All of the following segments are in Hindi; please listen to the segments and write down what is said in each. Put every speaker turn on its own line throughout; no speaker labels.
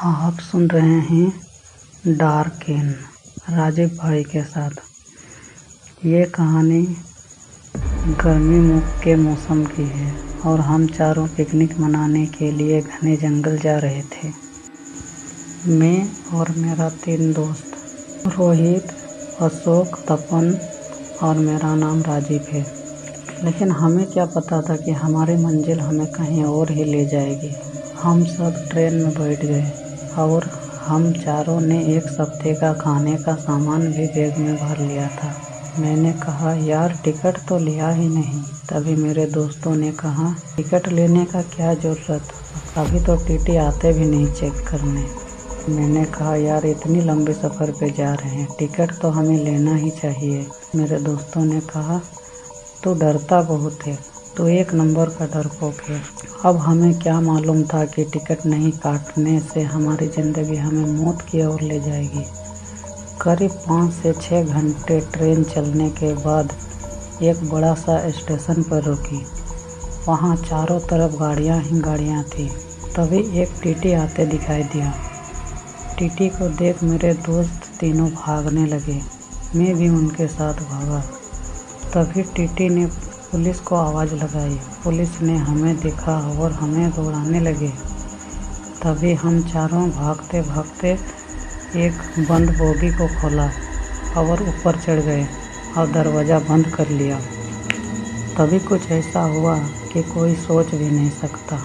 आप सुन रहे हैं डार्क इन राजीव भाई के साथ। ये कहानी गर्मी के मौसम की है और हम चारों पिकनिक मनाने के लिए घने जंगल जा रहे थे। मैं और मेरा 3 दोस्त रोहित, अशोक, तपन और मेरा नाम राजीव है। लेकिन हमें क्या पता था कि हमारी मंजिल हमें कहीं और ही ले जाएगी। हम सब ट्रेन में बैठ गए और हम चारों ने 1 हफ्ते का खाने का सामान भी बैग में भर लिया था। मैंने कहा, यार टिकट तो लिया ही नहीं। तभी मेरे दोस्तों ने कहा, टिकट लेने का क्या ज़रूरत, अभी तो टीटी आते भी नहीं चेक करने। मैंने कहा, यार इतनी लंबे सफ़र पे जा रहे हैं, टिकट तो हमें लेना ही चाहिए। मेरे दोस्तों ने कहा, तू डरता बहुत है, तो 1 नंबर का डरपोक है। अब हमें क्या मालूम था कि टिकट नहीं काटने से हमारी ज़िंदगी हमें मौत की ओर ले जाएगी। करीब 5 से 6 घंटे ट्रेन चलने के बाद एक बड़ा सा स्टेशन पर रुकी। वहाँ चारों तरफ गाड़ियाँ ही गाड़ियाँ थी। तभी एक टीटी आते दिखाई दिया। टीटी को देख मेरे दोस्त तीनों भागने लगे। मैं भी उनके साथ भागा। तभी टीटी ने पुलिस को आवाज़ लगाई। पुलिस ने हमें देखा और हमें दौड़ाने लगे। तभी हम चारों भागते भागते एक बंद बोगी को खोला और ऊपर चढ़ गए और दरवाज़ा बंद कर लिया। तभी कुछ ऐसा हुआ कि कोई सोच भी नहीं सकता।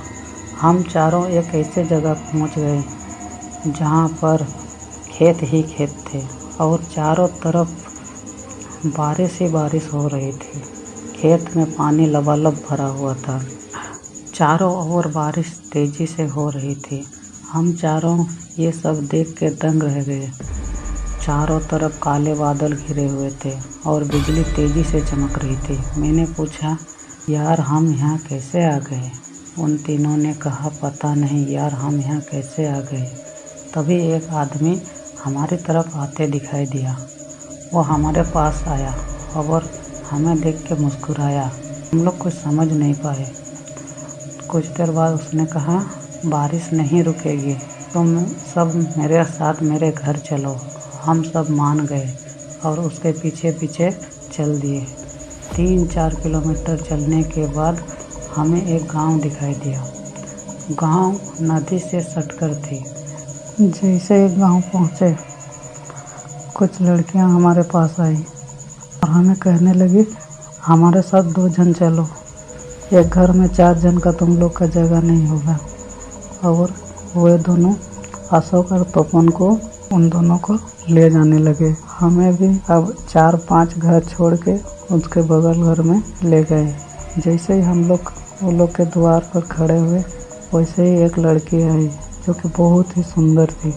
हम चारों एक ऐसे जगह पहुंच गए जहां पर खेत ही खेत थे और चारों तरफ बारिश ही बारिश हो रही थी। खेत में पानी लबालब भरा हुआ था। चारों ओर बारिश तेज़ी से हो रही थी। हम चारों ये सब देख के दंग रह गए। चारों तरफ काले बादल घिरे हुए थे और बिजली तेज़ी से चमक रही थी। मैंने पूछा, यार हम यहाँ कैसे आ गए? उन तीनों ने कहा, पता नहीं यार, हम यहाँ कैसे आ गए। तभी एक आदमी हमारी तरफ आते दिखाई दिया। वो हमारे पास आया और हमें देख के मुस्कुराया। हम लोग कुछ समझ नहीं पाए। कुछ देर बाद उसने कहा, बारिश नहीं रुकेगी, तुम सब मेरे साथ मेरे घर चलो। हम सब मान गए और उसके पीछे पीछे चल दिए। 3-4 किलोमीटर चलने के बाद हमें एक गांव दिखाई दिया। गांव नदी से सटकर थी। जैसे ही गांव पहुँचे, कुछ लड़कियां हमारे पास आई और हमें कहने लगी, हमारे साथ 2 जन चलो, एक घर में 4 जन का तुम लोग का जगह नहीं होगा। और वे दोनों अशोक और तपन को उन दोनों को ले जाने लगे। हमें भी अब 4-5 घर छोड़ के उसके बगल घर में ले गए। जैसे ही हम लोग वो लोग के द्वार पर खड़े हुए, वैसे ही एक लड़की आई जो कि बहुत ही सुंदर थी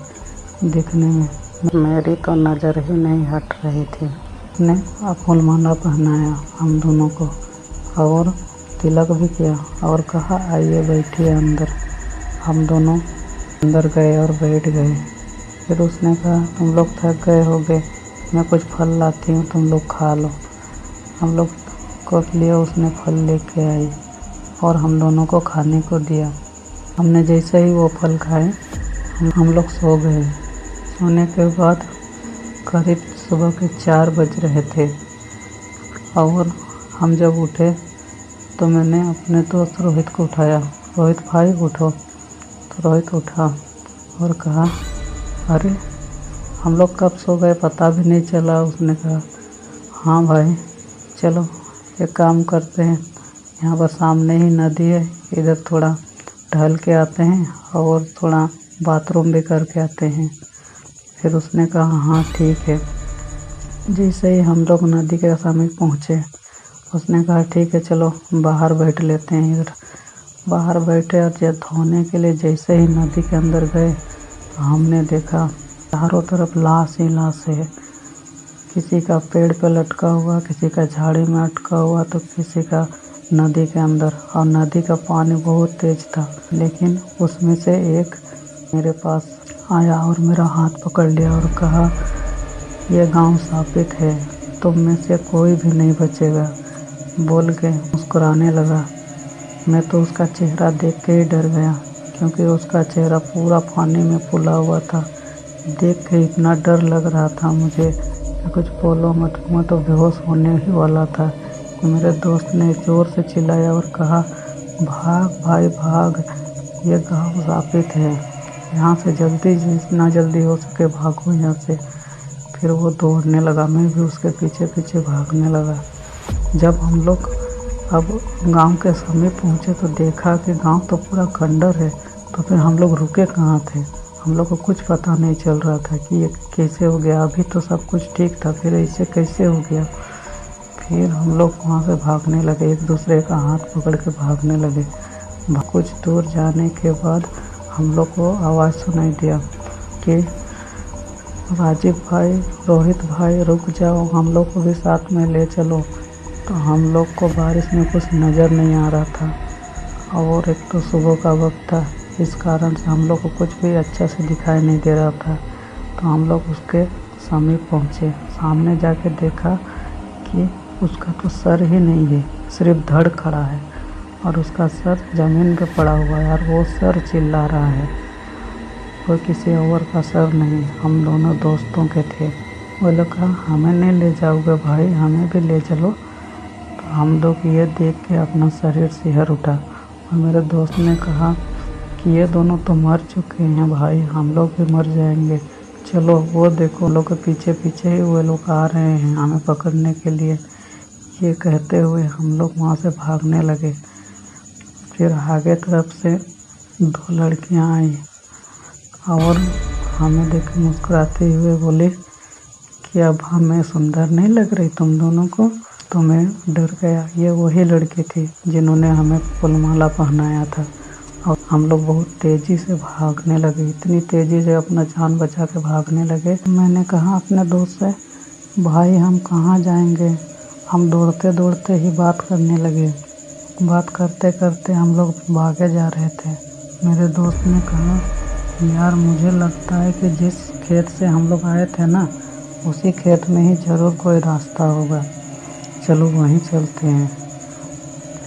दिखने में। मेरी तो नज़र ही नहीं हट रही थी। उसने फूलमाला पहनाया हम दोनों को और तिलक भी किया और कहा, आइए बैठिए अंदर। हम दोनों अंदर गए और बैठ गए। फिर उसने कहा, तुम लोग थक गए होगे, मैं कुछ फल लाती हूँ, तुम लोग खा लो। हम लोग को लिए उसने फल लेके आई और हम दोनों को खाने को दिया। हमने जैसे ही वो फल खाए, हम लोग सो गए। सोने के बाद करीब सुबह के 4 बज रहे थे और हम जब उठे तो मैंने अपने दोस्त रोहित को उठाया। रोहित, भाई उठो। तो रोहित उठा और कहा, अरे हम लोग कब सो गए पता भी नहीं चला। उसने कहा, हाँ भाई चलो एक काम करते हैं, यहाँ पर सामने ही नदी है, इधर थोड़ा टहल के आते हैं और थोड़ा बाथरूम भी करके आते हैं। फिर उसने कहा, हाँ ठीक है। जैसे ही हम लोग नदी के समीप पहुँचे, उसने कहा, ठीक है चलो बाहर बैठ लेते हैं इधर। बाहर बैठे और जब धोने के लिए जैसे ही नदी के अंदर गए, तो हमने देखा चारों तरफ लाश ही लाश है। किसी का पेड़ पे लटका हुआ, किसी का झाड़ी में अटका हुआ, तो किसी का नदी के अंदर। और नदी का पानी बहुत तेज था। लेकिन उसमें से एक मेरे पास आया और मेरा हाथ पकड़ लिया और कहा, यह गांव शापित है, तुम में से कोई भी नहीं बचेगा, बोल के मुस्कुराने लगा। मैं तो उसका चेहरा देख के ही डर गया क्योंकि उसका चेहरा पूरा पानी में फुला हुआ था। देख के इतना डर लग रहा था मुझे कि कुछ बोलो मत, मैं तो बेहोश होने ही वाला था। तो मेरे दोस्त ने ज़ोर से चिल्लाया और कहा, भाग भाई भाग, ये गाँव शापित है, यहाँ से जल्दी जितना जल्दी हो सके भागो यहाँ से। फिर वो दौड़ने लगा, मैं भी उसके पीछे पीछे भागने लगा। जब हम लोग अब गांव के समीप पहुँचे तो देखा कि गांव तो पूरा खंडर है। तो फिर हम लोग रुके कहाँ थे, हम लोग को कुछ पता नहीं चल रहा था कि ये कैसे हो गया। अभी तो सब कुछ ठीक था, फिर ऐसे कैसे हो गया। फिर हम लोग वहाँ से भागने लगे, एक दूसरे का हाथ पकड़ के भागने लगे। कुछ दूर जाने के बाद हम लोग को आवाज़ सुनाई दिया कि राजीव भाई, रोहित भाई, रुक जाओ, हम लोग को भी साथ में ले चलो। तो हम लोग को बारिश में कुछ नज़र नहीं आ रहा था और एक तो सुबह का वक्त था, इस कारण से हम लोग को कुछ भी अच्छा से दिखाई नहीं दे रहा था। तो हम लोग उसके समीप पहुँचे, सामने जाके देखा कि उसका तो सर ही नहीं है, सिर्फ धड़ खड़ा है और उसका सर ज़मीन पे पड़ा हुआ है और वो सर चिल्ला रहा है। कोई किसी और का सर नहीं, हम दोनों दोस्तों के थे। वो लोग कहा, हमें नहीं ले जाओगे भाई, हमें भी ले चलो। तो हम लोग ये देख के अपना शरीर सिहर उठा और मेरे दोस्त ने कहा कि ये दोनों तो मर चुके हैं भाई, हम लोग भी मर जाएंगे, चलो वो देखो लोग के पीछे पीछे ही वो लोग आ रहे हैं हमें पकड़ने के लिए। ये कहते हुए हम लोग वहाँ से भागने लगे। फिर आगे तरफ से 2 लड़कियाँ आई और हमें देख मुस्कुराते हुए बोले कि अब हमें सुंदर नहीं लग रही तुम दोनों को। तो मैं डर गया, ये वही लड़की थी जिन्होंने हमें फूलमाला पहनाया था। और हम लोग बहुत तेज़ी से भागने लगे, इतनी तेज़ी से अपना जान बचा के भागने लगे। मैंने कहा अपने दोस्त से, भाई हम कहाँ जाएंगे। हम दौड़ते दौड़ते ही बात करने लगे। बात करते करते हम लोग भागे जा रहे थे। मेरे दोस्त ने कहा, यार मुझे लगता है कि जिस खेत से हम लोग आए थे ना, उसी खेत में ही ज़रूर कोई रास्ता होगा, चलो वहीं चलते हैं।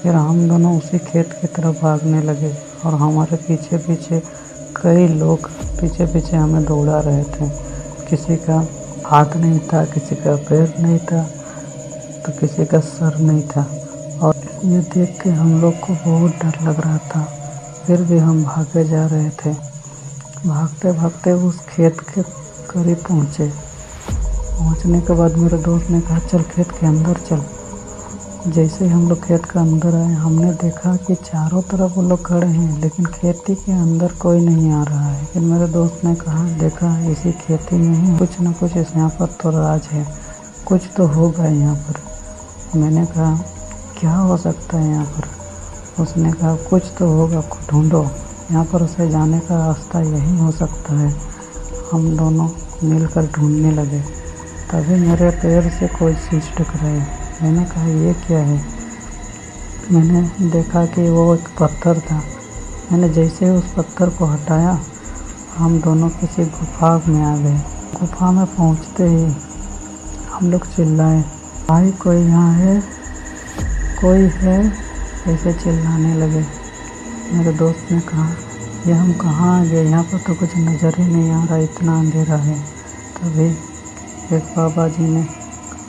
फिर हम दोनों उसी खेत की तरफ भागने लगे और हमारे पीछे पीछे कई लोग पीछे पीछे हमें दौड़ा रहे थे। किसी का हाथ नहीं था, किसी का पैर नहीं था, तो किसी का सर नहीं था। और ये देख के हम लोग को बहुत डर लग रहा था, फिर भी हम भागे जा रहे थे। भागते भागते उस खेत के करीब पहुँचे। पहुँचने के बाद मेरे दोस्त ने कहा, चल खेत के अंदर चल। जैसे ही हम लोग खेत के अंदर आए, हमने देखा कि चारों तरफ वो लोग खड़े हैं, लेकिन खेती के अंदर कोई नहीं आ रहा है। फिर मेरे दोस्त ने कहा, देखा इसी खेती में ही कुछ न कुछ इस यहाँ पर तो राज है, कुछ तो होगा यहाँ पर। मैंने कहा, क्या हो सकता है यहाँ पर। उसने कहा, कुछ तो होगा, ढूंढो, यहाँ पर उसे जाने का रास्ता यही हो सकता है। हम दोनों मिलकर ढूंढने लगे। तभी मेरे पैर से कोई चीज़ टकराई। मैंने कहा, ये क्या है। मैंने देखा कि वो एक पत्थर था। मैंने जैसे ही उस पत्थर को हटाया, हम दोनों किसी गुफा में आ गए। गुफा में पहुंचते ही हम लोग चिल्लाए, भाई कोई यहाँ है, कोई है, ऐसे चिल्लाने लगे। मेरे दोस्त ने कहा, ये हम कहाँ आ गए, यहाँ पर तो कुछ नज़र ही नहीं आ रहा, इतना अंधेरा है। तभी एक बाबा जी ने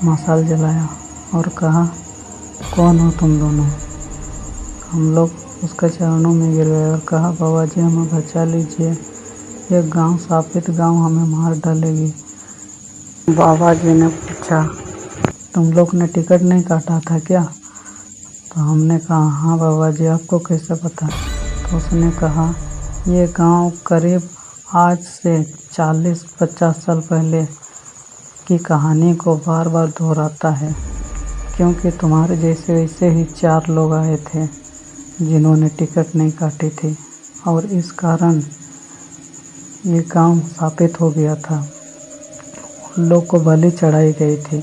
मशाल जलाया और कहा, कौन हो तुम दोनों। हम लोग उसके चरणों में गिर गए और कहा, बाबा जी हमें बचा लीजिए, ये गांव शापित गांव हमें मार डालेगी। बाबा जी ने पूछा, तुम लोग ने टिकट नहीं काटा था क्या। तो हमने कहा, हाँ बाबा जी, आपको कैसे पता। तो उसने कहा, ये गांव करीब आज से 40-50 साल पहले की कहानी को बार बार दोहराता है, क्योंकि तुम्हारे जैसे वैसे ही 4 लोग आए थे जिन्होंने टिकट नहीं काटी थी और इस कारण ये गांव स्थापित हो गया था। उन लोग को बलि चढ़ाई गई थी,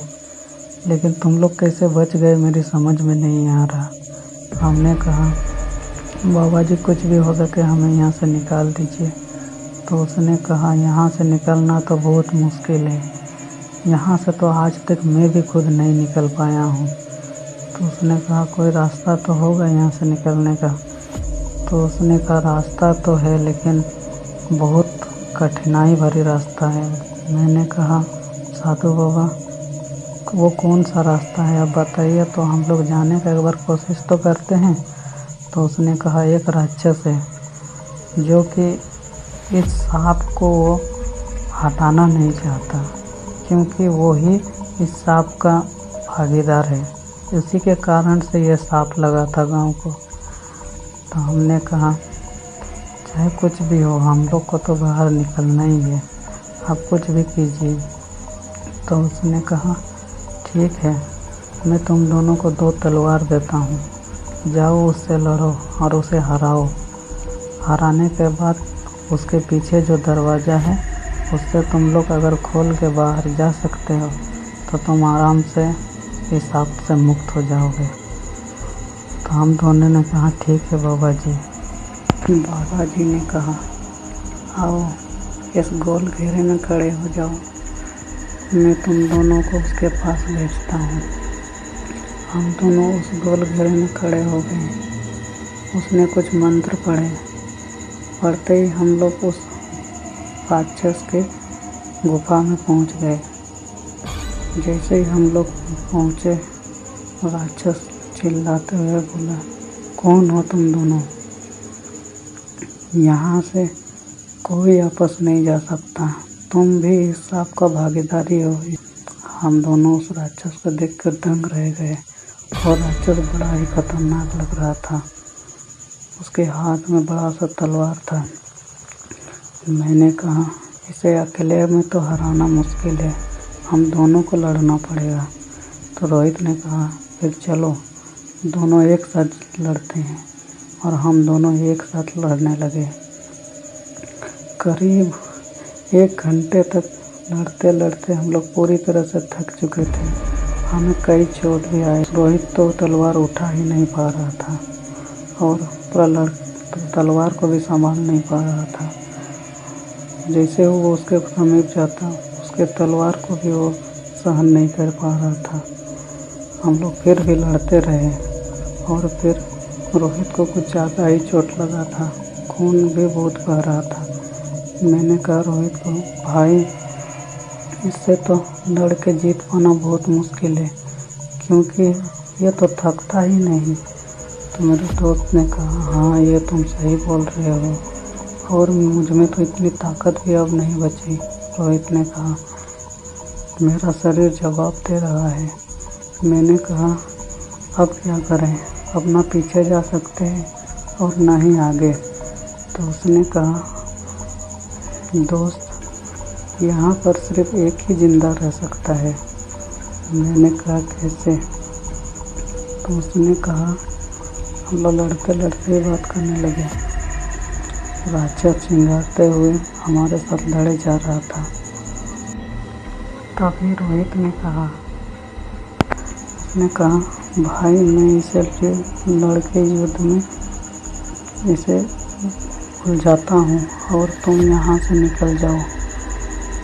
लेकिन तुम लोग कैसे बच गए मेरी समझ में नहीं आ रहा। हमने कहा, बाबा जी कुछ भी हो सके हमें यहाँ से निकाल दीजिए। तो उसने कहा, यहाँ से निकलना तो बहुत मुश्किल है, यहाँ से तो आज तक मैं भी खुद नहीं निकल पाया हूँ। तो उसने कहा, कोई रास्ता तो होगा यहाँ से निकलने का। तो उसने कहा रास्ता तो है लेकिन बहुत कठिनाई भरी रास्ता है। मैंने कहा साधु बाबा वो कौन सा रास्ता है आप बताइए तो हम लोग जाने का एक बार कोशिश तो करते हैं। तो उसने कहा एक राक्षस है जो कि इस सांप को वो हटाना नहीं चाहता, क्योंकि वो ही इस सांप का भागीदार है। इसी के कारण से ये सांप लगा था गांव को। तो हमने कहा चाहे कुछ भी हो हम लोग को तो बाहर निकलना ही है, आप कुछ भी कीजिए। तो उसने कहा ठीक है, मैं तुम दोनों को 2 तलवार देता हूँ, जाओ उससे लड़ो और उसे हराओ। हराने के बाद उसके पीछे जो दरवाज़ा है उससे तुम लोग अगर खोल के बाहर जा सकते हो तो तुम आराम से इस सांप से मुक्त हो जाओगे। तो हम दोनों ने कहा ठीक है बाबा जी। बाबा जी ने कहा आओ इस गोल घेरे में खड़े हो जाओ, मैं तुम दोनों को उसके पास भेजता हूँ। हम दोनों उस गोल घेरे में खड़े हो गए। उसने कुछ मंत्र पढ़ते ही हम लोग उस राक्षस के गुफा में पहुँच गए। जैसे ही हम लोग पहुँचे राक्षस चिल्लाते हुए बोला कौन हो तुम दोनों, यहाँ से कोई आपस नहीं जा सकता, तुम भी इस सांप का भागीदारी हो। हम दोनों उस राक्षस को देखकर दंग रह गए और राक्षस बड़ा ही खतरनाक लग रहा था। उसके हाथ में बड़ा सा तलवार था। मैंने कहा इसे अकेले में तो हराना मुश्किल है, हम दोनों को लड़ना पड़ेगा। तो रोहित ने कहा फिर चलो दोनों एक साथ लड़ते हैं। और हम दोनों एक साथ लड़ने लगे। करीब 1 घंटे तक लड़ते लड़ते हम लोग पूरी तरह से थक चुके थे। हमें कई चोट भी आई। रोहित तो तलवार उठा ही नहीं पा रहा था और पूरा तलवार को भी संभाल नहीं पा रहा था। जैसे वो उसके समीप जाता उसके तलवार को भी वो सहन नहीं कर पा रहा था। हम लोग फिर भी लड़ते रहे और फिर रोहित को कुछ ज़्यादा ही चोट लगा था, खून भी बहुत बह रहा था। मैंने कहा रोहित को भाई इससे तो लड़ के जीत पाना बहुत मुश्किल है, क्योंकि ये तो थकता ही नहीं। तो मेरे दोस्त ने कहा हाँ ये तुम सही बोल रहे हो और मुझ में तो इतनी ताकत भी अब नहीं बची। रोहित ने कहा मेरा शरीर जवाब दे रहा है। मैंने कहा अब क्या करें, अब ना पीछे जा सकते हैं और ना ही आगे। तो उसने कहा दोस्त यहाँ पर सिर्फ एक ही जिंदा रह सकता है। मैंने कहा कैसे? तो उसने कहा हम लोग लड़ते लड़ते बात करने लगे। राक्षस चिंगारते हुए हमारे साथ लड़े जा रहा था। तभी रोहित ने कहा भाई मैं इसे लड़के युद्ध में इसे उलझाता हूँ और तुम यहाँ से निकल जाओ।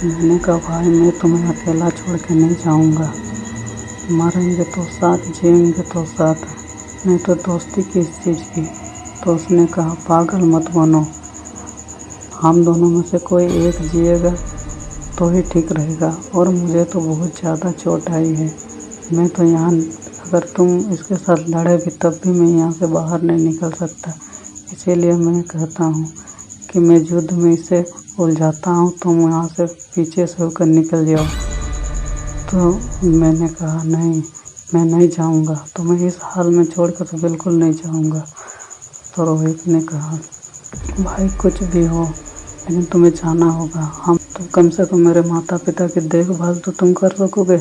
मैंने कहा भाई मैं तुम्हें अकेला छोड़ के नहीं जाऊँगा, मरेंगे तो साथ जिएंगे तो साथ, नहीं तो दोस्ती किस चीज़ की। तो उसने कहा पागल मत बनो, हम दोनों में से कोई एक जिएगा तो ही ठीक रहेगा और मुझे तो बहुत ज़्यादा चोट आई है। मैं तो यहाँ अगर तुम इसके साथ लड़े भी तब भी मैं यहाँ से बाहर नहीं निकल सकता। इसीलिए मैं कहता हूँ कि मैं युद्ध में इसे उलझाता हूँ, तुम यहाँ से पीछे से होकर निकल जाओ। तो मैंने कहा नहीं मैं नहीं जाऊँगा, तुम्हें इस हाल में छोड़कर तो बिल्कुल नहीं जाऊँगा। तो रोहित ने कहा भाई कुछ भी हो लेकिन तुम्हें जाना होगा, हम तो कम से कम मेरे माता पिता की देखभाल तो तुम कर सकोगे,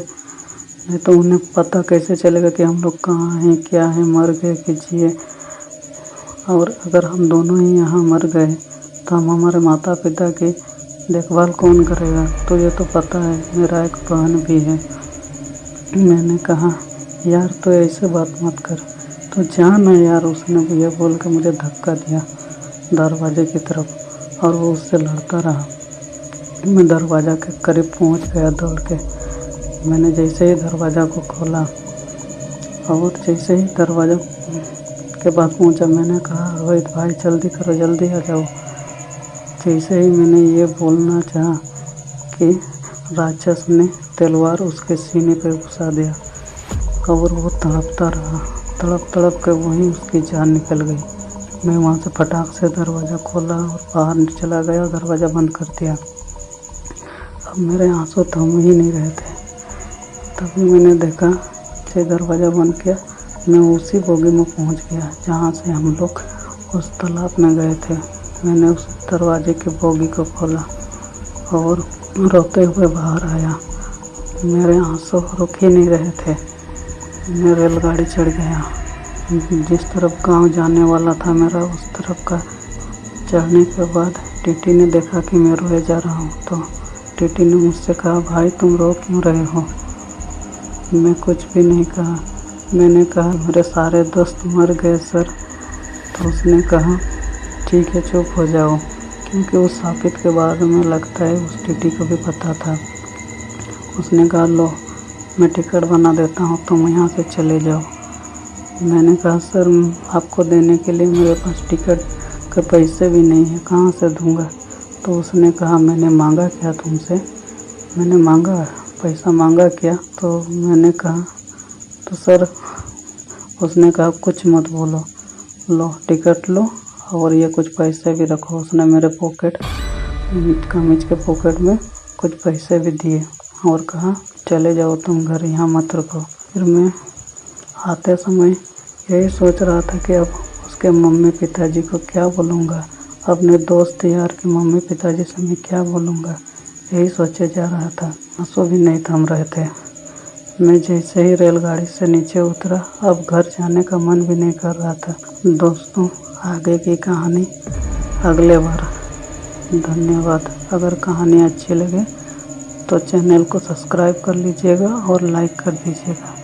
नहीं तो उन्हें पता कैसे चलेगा कि हम लोग कहाँ हैं क्या हैं, मर गए कि जिए। और अगर हम दोनों ही यहाँ मर गए तो हम हमारे माता पिता की देखभाल कौन करेगा? तुझे तो पता है मेरा एक बहन भी है। मैंने कहा यार तो ऐसे बात मत कर, तो जा ना यार। उसने ये बोल के मुझे धक्का दिया दरवाजे की तरफ और वो उससे लड़ता रहा। मैं दरवाज़ा के करीब पहुंच गया दौड़ के। मैंने जैसे ही दरवाज़ा को खोला और जैसे ही दरवाज़ा के बाद पहुंचा। मैंने कहा रोहित भाई जल्दी करो, जल्दी आ जाओ। जैसे ही मैंने ये बोलना चाहा कि राक्षस ने तलवार उसके सीने पर घुसा दिया और वो तड़पता रहा। तड़प तड़प के वहीं उसकी जान निकल गई। मैं वहाँ से फटाक से दरवाज़ा खोला और बाहर चला गया, दरवाज़ा बंद कर दिया। अब मेरे आंसू थम ही नहीं रहे थे। तभी मैंने देखा जब दरवाज़ा बंद किया, मैं उसी बोगी में पहुंच गया जहां से हम लोग उस तालाब में गए थे। मैंने उस दरवाजे के बोगी को खोला और रोते हुए बाहर आया। मेरे आंसू रुक ही नहीं रहे थे। मैं रेलगाड़ी चढ़ गया। जिस तरफ गांव जाने वाला था मेरा, उस तरफ का चढ़ने के बाद टीटी ने देखा कि मैं रोए जा रहा हूँ, तो टीटी ने मुझसे कहा, भाई तुम रो क्यों रहे हो? मैं कुछ भी नहीं कहा। मैंने कहा मेरे सारे दोस्त मर गए सर। तो उसने कहा ठीक है चुप हो जाओ, क्योंकि उस साबित के बारे में लगता है उस टीटी को भी पता था। उसने कहा लो मैं टिकट बना देता हूँ, तुम यहाँ से चले जाओ। मैंने कहा सर आपको देने के लिए मेरे पास टिकट के पैसे भी नहीं है, कहाँ से दूँगा? तो उसने कहा मैंने मांगा क्या तुमसे? मैंने मांगा पैसा मांगा क्या? तो मैंने कहा तो सर उसने कहा कुछ मत बोलो, लो टिकट लो और ये कुछ पैसे भी रखो। उसने मेरे पॉकेट कमीज के पॉकेट में कुछ पैसे भी दिए और कहा चले जाओ तुम घर, यहाँ मत रुको। फिर मैं आते समय यही सोच रहा था कि अब उसके मम्मी पिताजी को क्या बोलूँगा, अपने दोस्त यार के मम्मी पिताजी से मैं क्या बोलूँगा, यही सोचे जा रहा था। आंसू भी नहीं थम रहे थे। मैं जैसे ही रेलगाड़ी से नीचे उतरा, अब घर जाने का मन भी नहीं कर रहा था। दोस्तों आगे की कहानी अगले बार। धन्यवाद। अगर कहानी अच्छी लगे तो चैनल को सब्सक्राइब कर लीजिएगा और लाइक कर दीजिएगा।